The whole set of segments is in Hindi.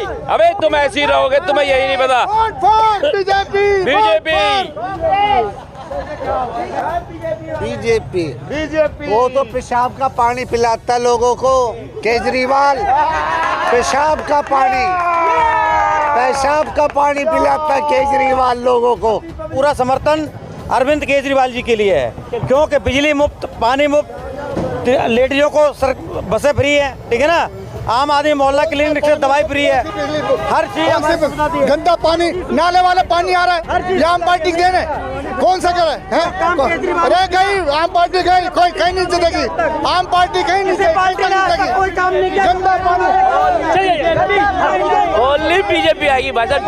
अबे तुम ऐसे ही रहोगे, तुम्हें यही नहीं पता। बीजेपी वो तो पेशाब का पानी पिलाता लोगों को। केजरीवाल पेशाब का पानी पिलाता केजरीवाल लोगों को। पूरा समर्थन अरविंद केजरीवाल जी के लिए है, क्योंकि बिजली मुफ्त, पानी मुफ्त, लेडीजों को बसें फ्री है, ठीक है ना। आम आदमी मोहल्ला क्लिनिक से दवाई फ्री है, हर चीज। गंदा पानी, नाले वाला पानी आ रहा है, ये आम पार्टी के देन है। कौन सा करे हैं? अरे गई आम पार्टी गई, कोई कहीं नहीं जीतेगी। आम पार्टी कहीं नहीं जीतेगी। गंदा पानी। ओनली बीजेपी आएगी भाई साहब।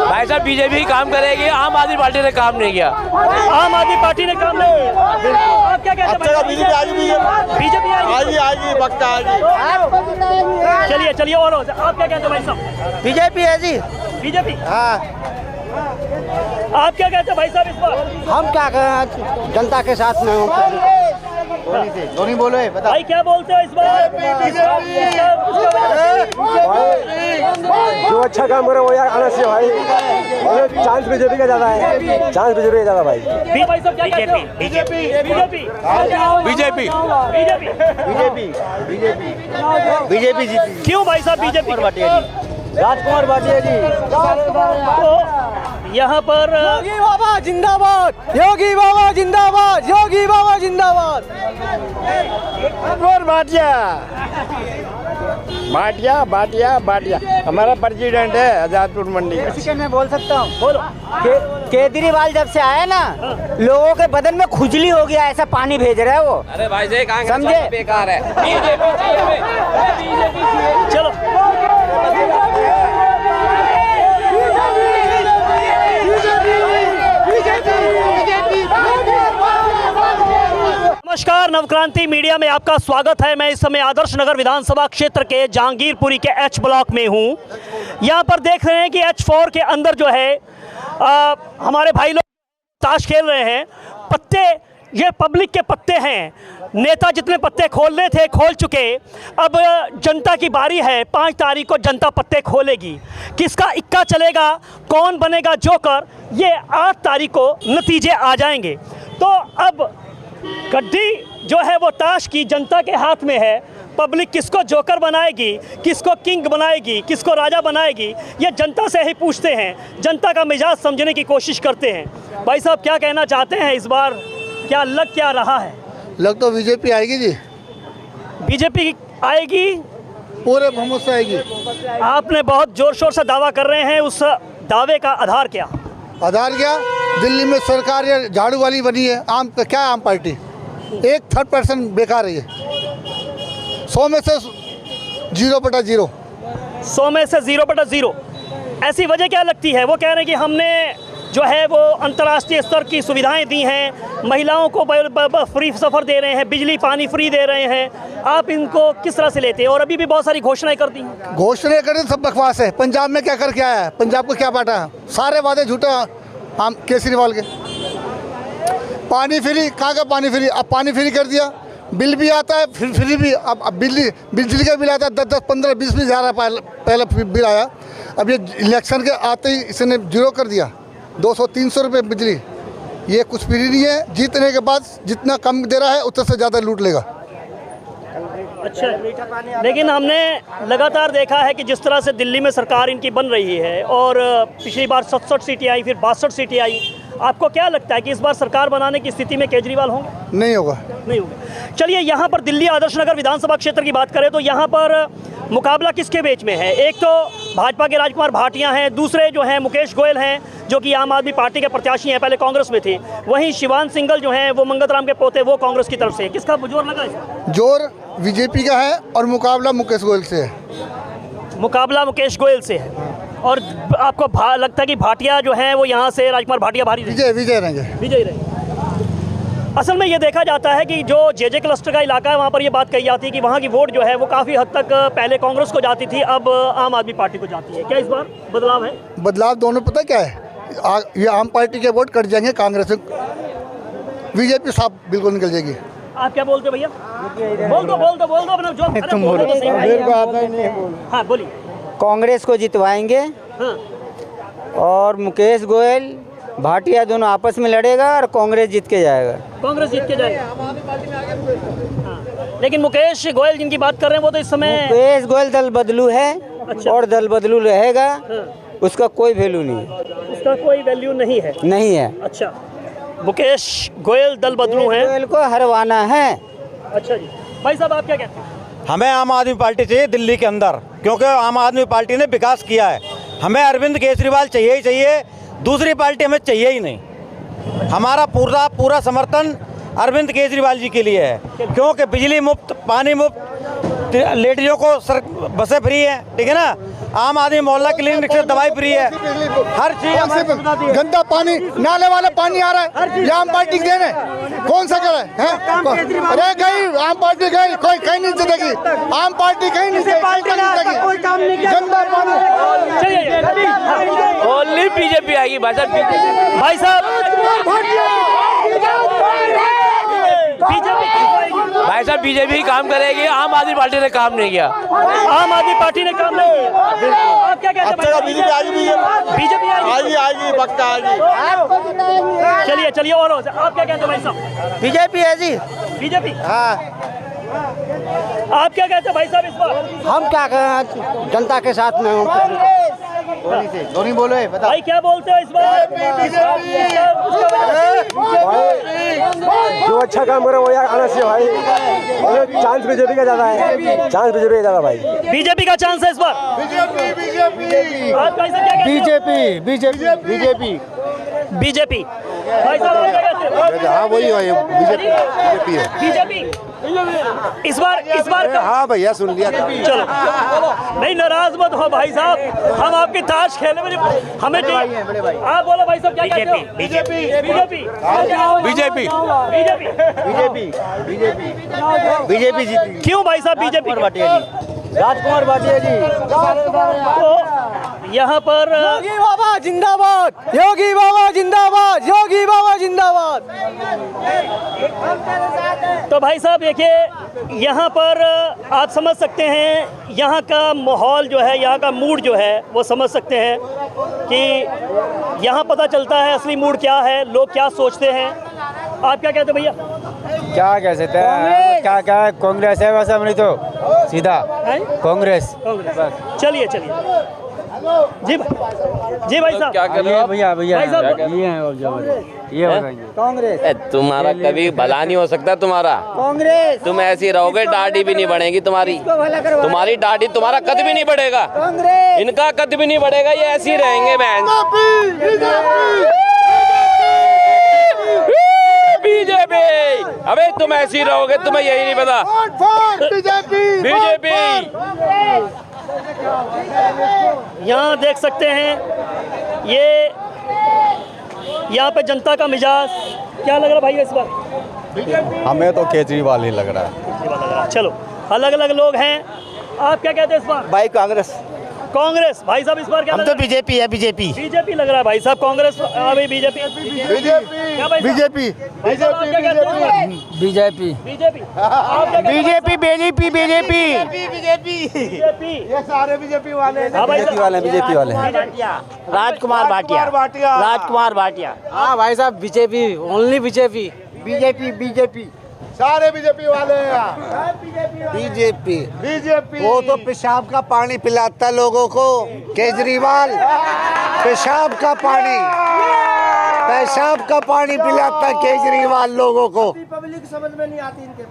भाई साहब बीजेपी ही काम करेगी, आम आदमी पार्टी ने काम नहीं किया। आम आदमी पार्टी ने काम नहीं किया। आप क्या कहते हैं? बीजेपी आएगी, पक्का आएगी। चलिए और आप क्या कहते हैं भाई साहब? बीजेपी है जी, बीजेपी। हाँ। आप क्या कहते हैं भाई साहब इस बार? हम क्या करें, जनता के साथ में हूँ। धोनी बोलो, बता भाई क्या बोलते हो इस बार? जो अच्छा काम करे वो यार आना चाहिए भाई। चांस बीजेपी का ज्यादा है, चांस बीजेपी का ज्यादा भाई। भाई साहब क्या कहते हो? बीजेपी जीती। क्यों भाई साहब बीजेपी? राजकुमार भाटिया जी। तो यहाँ पर योगी बाबा जिंदाबाद, योगी बाबा जिंदाबाद, योगी बाबा जिंदाबाद। भाटिया हमारा प्रेसिडेंट है आजादपुर मंडी का। मैं बोल सकता हूँ, बोलो। केजरीवाल जब से आया ना, लोगों के बदन में खुजली हो गया, ऐसा पानी भेज रहा है वो। अरे भाई जी समझे? बेकार है। बीजेपी चाहिए। चलो नमस्कार, नवक्रांति मीडिया में आपका स्वागत है। मैं इस समय आदर्श नगर विधानसभा क्षेत्र के जहांगीरपुरी के एच ब्लॉक में हूं। यहां पर देख रहे हैं कि H4 के अंदर जो है हमारे भाई लोग ताश खेल रहे हैं। पत्ते, ये पब्लिक के पत्ते हैं। नेता जितने पत्ते खोलने थे खोल चुके। अब जनता की बारी है। 5 तारीख को जनता पत्ते खोलेगी। किसका इक्का चलेगा, कौन बनेगा जोकर, ये 8 तारीख को नतीजे आ जाएंगे। तो अब गड्डी जो है वो ताश की जनता के हाथ में है। पब्लिक किसको जोकर बनाएगी, किसको किंग बनाएगी, किसको राजा बनाएगी, ये जनता से ही पूछते हैं। जनता का मिजाज समझने की कोशिश करते हैं। भाई साहब क्या कहना चाहते हैं इस बार, क्या लग क्या रहा है? लग तो बीजेपी आएगी जी, बीजेपी आएगी, पूरे बहुमत से आएगी। आपने बहुत जोर शोर से दावा कर रहे हैं, उस दावे का आधार क्या? आधार क्या? दिल्ली में सरकार ये झाड़ू वाली बनी है। क्या आम पार्टी 1/3% बेकार है। ये 100 में से 0/0। 100 में से 0/0। ऐसी वजह क्या लगती है? वो कह रहे हैं कि हमने जो है वो अंतर्राष्ट्रीय स्तर की सुविधाएं दी हैं, महिलाओं को फ्री सफ़र दे रहे हैं, बिजली पानी फ्री दे रहे हैं। आप इनको किस तरह से लेते हैं? और अभी भी बहुत सारी घोषणाएं कर दी हैं। घोषणाएं करें सब बकवास है। पंजाब में क्या करके आया है? पंजाब को क्या बांटा है? सारे वादे झूठे हम केजरीवाल के। पानी फ्री, कहाँ का पानी फ्री? अब पानी फ्री कर दिया। बिल भी आता है फिर फ्री भी। अब बिजली का बिल आता है 10, 15, 20 हज़ार पहले बिल आया। अब ये इलेक्शन के आते ही इसने 0 कर दिया। 200-300 रुपये बिजली। ये कुछ फ्री नहीं है। जीतने के बाद जितना कम दे रहा है उतने से ज़्यादा लूट लेगा। अच्छा, लेकिन हमने लगातार देखा है कि जिस तरह से दिल्ली में सरकार इनकी बन रही है और पिछली बार 67 सीटें आई, फिर 62 सीटें आई। आपको क्या लगता है कि इस बार सरकार बनाने की स्थिति में केजरीवाल होंगे? नहीं होगा। नहीं होगा। चलिए, यहाँ पर दिल्ली आदर्श नगर विधानसभा क्षेत्र की बात करें तो यहाँ पर मुकाबला किसके बीच में है? एक तो भाजपा के राजकुमार भाटिया हैं, दूसरे जो हैं मुकेश गोयल हैं, जो कि आम आदमी पार्टी के प्रत्याशी हैं, पहले कांग्रेस में थे। वहीं शिवान सिंघल जो हैं वो मंगत राम के पोते, वो कांग्रेस की तरफ से। किसका जोर लगा इसका? जोर बीजेपी का है और मुकाबला मुकेश गोयल से है। मुकाबला मुकेश गोयल से है। और आपको लगता है कि भाटिया जो हैं वो यहाँ से राजकुमार भाटिया भारी विजय रहेंगे? विजय रहेंगे। असल में ये देखा जाता है कि जो जे क्लस्टर का इलाका है वहाँ पर ये बात कही जाती है कि वहाँ की वोट जो है वो काफ़ी हद तक पहले कांग्रेस को जाती थी, अब आम आदमी पार्टी को जाती है। क्या इस बार बदलाव है? बदलाव दोनों पता क्या है? ये आम पार्टी के वोट कट जाएंगे कांग्रेस से, बीजेपी साफ बिल्कुल निकल जाएगी। आप क्या बोलते हो भैया? बोल दो अपना जो तुम बोलो तो सही। मेरे को आता ही नहीं है। हाँ बोलिए। कांग्रेस को जितवाएंगे हाँ और मुकेश गोयल भाटिया दोनों आपस में लड़ेगा और कांग्रेस जीत के जाएगा। कांग्रेस जीत के जाएगा। हाँ। लेकिन मुकेश गोयल जिनकी बात कर रहे हैं वो तो इस समय मुकेश गोयल दल बदलू है। अच्छा। और दल बदलू रहेगा। हाँ। उसका कोई वैल्यू नहीं है। उसका कोई वैल्यू नहीं है। नहीं है। अच्छा मुकेश गोयल दल बदलू हैं। गोयल को हरवाना है। अच्छा जी भाई साहब आप क्या कहते हैं? हमें आम आदमी पार्टी चाहिए दिल्ली के अंदर, क्योंकि आम आदमी पार्टी ने विकास किया है। हमें अरविंद केजरीवाल चाहिए ही चाहिए, दूसरी पार्टी हमें चाहिए ही नहीं। हमारा पूरा समर्थन अरविंद केजरीवाल जी के लिए है, क्योंकि बिजली मुफ्त, पानी मुफ्त, लेडीजों को बसें फ्री है, ठीक है ना। आम आदमी मोहल्ला क्लिनिक से दवाई फ्री है, हर चीज हमें सुविधा दी है। गंदा पानी, नाले वाला पानी आ रहा है, ये आम पार्टी के देने कौन सा करे हैं? अरे गई आम पार्टी गई, कोई कहीं नहीं जीतेगी। आम पार्टी कहीं नहीं जीतेगी, कोई काम नहीं किया। गंदा पानी। चलिए ओनली बीजेपी आएगी भाई साहब। भाई साहब भाई साहब बीजेपी काम करेगी, आम आदमी पार्टी ने काम नहीं किया। आम आदमी पार्टी ने काम नहीं किया। आप क्या कहते हैं? बीजेपी आएगी पक्का आएगी। चलिए और आप क्या कहते हैं भाई साहब? बीजेपी है जी। बीजेपी। हाँ आप क्या कहते हैं भाई साहब इस बार? हम क्या करें, जनता के साथ में हूँ। धोनी बोलो बता। भाई क्या बोलते हो इस बार? जो अच्छा काम करे वो यार आना चाहिए भाई। चांस बीजेपी का ज्यादा है। चांस बीजेपी का ज्यादा भाई। बीजेपी का चांस है इस बार। आप भाई साहब क्या कहते हैं? BJP BJP. भाई साहब आप क्या कहते हैं? हाँ वही है, बीजेपी है। बीजेपी इस बार हाँ भैया सुन लिया। चलो नहीं नाराज मत हो भाई साहब, हम आपकी ताश खेलने में हमें आप बोलो भाई साहब क्या कहते हो? बीजेपी जीती। क्यों भाई साहब बीजेपी? राजकुमार भाटिया जी। तो यहाँ पर योगी बाबा जिंदाबाद, योगी बाबा जिंदाबाद, योगी बाबा जिंदाबाद। तो भाई साहब देखिए यहाँ पर आप समझ सकते हैं, यहाँ का माहौल जो है, यहाँ का मूड जो है वो समझ सकते हैं कि यहाँ पता चलता है असली मूड क्या है, लोग क्या सोचते हैं। आप क्या कहते हैं भैया? क्या कह सकते हैं, क्या है, कांग्रेस है वैसे हमने तो सीधा कांग्रेस। चलिए जी भाई साहब क्या कर रहे हो भैया भाई साहब? ये कांग्रेस। तुम्हारा कभी भला नहीं हो सकता तुम्हारा। कांग्रेस। तुम ऐसी रहोगे, दाढ़ी भी नहीं बढ़ेगी तुम्हारी दाढ़ी, तुम्हारा कद भी नहीं बढ़ेगा, इनका कद भी नहीं बढ़ेगा, ये ऐसे ही रहेंगे। बीजेपी। अबे तुम ऐसे ही रहोगे, तुम्हें यही नहीं पता। बीजेपी। यहाँ देख सकते हैं ये यहाँ पे जनता का मिजाज क्या लग रहा भाई इस बार? हमें तो केजरीवाल ही लग रहा है। चलो अलग अलग लोग हैं, आप क्या कहते हैं इस बार? भाई कांग्रेस। कांग्रेस। भाई साहब इस बार क्या? हम तो बीजेपी है। बीजेपी लग रहा है भाई साहब। कांग्रेस अभी बीजेपी क्या भाई? बीजेपी भाई साहब आप क्या कहते हैं? बीजेपी ये सारे बीजेपी वाले हैं। हाँ भाई साहब। बीजेपी वाले राजकुमार भाटिया। हाँ भाई साहब बीजेपी, ओनली बीजेपी। सारे बीजेपी वाले हैं। बीजेपी वो तो पेशाब का पानी पिलाता लोगों को, केजरीवाल पेशाब का पानी पिलाता केजरीवाल लोगों को। पब्लिक समझ में नहीं आती इनके।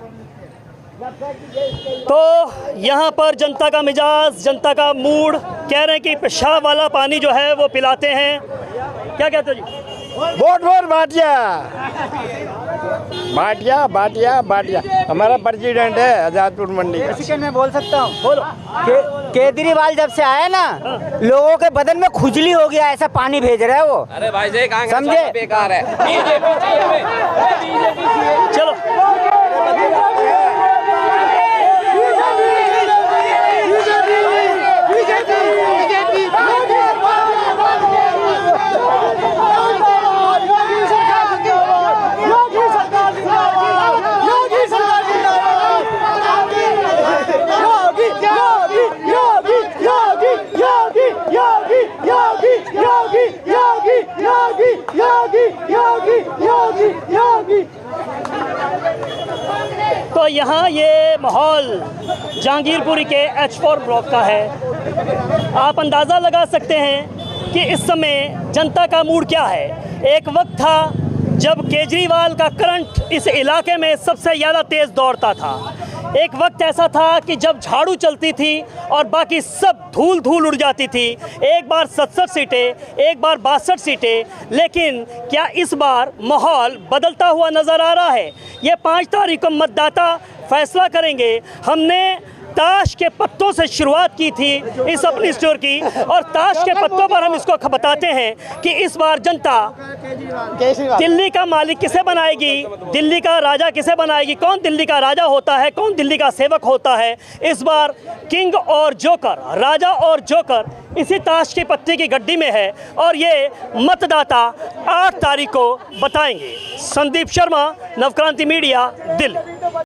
तो यहाँ पर जनता का मिजाज, जनता का मूड, कह रहे हैं कि पेशाब वाला पानी जो है वो पिलाते हैं। क्या कहते हो जी? वोट भाटिया हमारा प्रेसिडेंट है आजादपुर मंडी का। मैं बोल सकता हूँ। बोलो। केजरीवाल जब से आया ना, लोगों के बदन में खुजली हो गया, ऐसा पानी भेज रहा है वो। अरे भाई जी समझे? बेकार है। बीजेपी चाहिए। चलो तो यहाँ ये माहौल जहांगीरपुरी के H4 ब्लॉक का है। आप अंदाज़ा लगा सकते हैं कि इस समय जनता का मूड क्या है। एक वक्त था जब केजरीवाल का करंट इस इलाके में सबसे ज़्यादा तेज़ दौड़ता था। एक वक्त ऐसा था कि जब झाड़ू चलती थी और बाकी सब धूल धूल उड़ जाती थी। एक बार 67 सीटें, एक बार 62 सीटें, लेकिन क्या इस बार माहौल बदलता हुआ नज़र आ रहा है? ये 5 तारीख को मतदाता फैसला करेंगे। हमने ताश के पत्तों से शुरुआत की थी इस अपनी स्टोर की, और ताश के पत्तों पर हम इसको बताते हैं कि इस बार जनता दिल्ली का मालिक किसे बनाएगी, दिल्ली का राजा किसे बनाएगी, कौन दिल्ली का राजा होता है, कौन दिल्ली का सेवक होता है। इस बार किंग और जोकर, राजा और जोकर इसी ताश की पत्ती की गड्डी में है और ये मतदाता 8 तारीख को बताएंगे। संदीप शर्मा, नवक्रांति मीडिया, दिल्ली।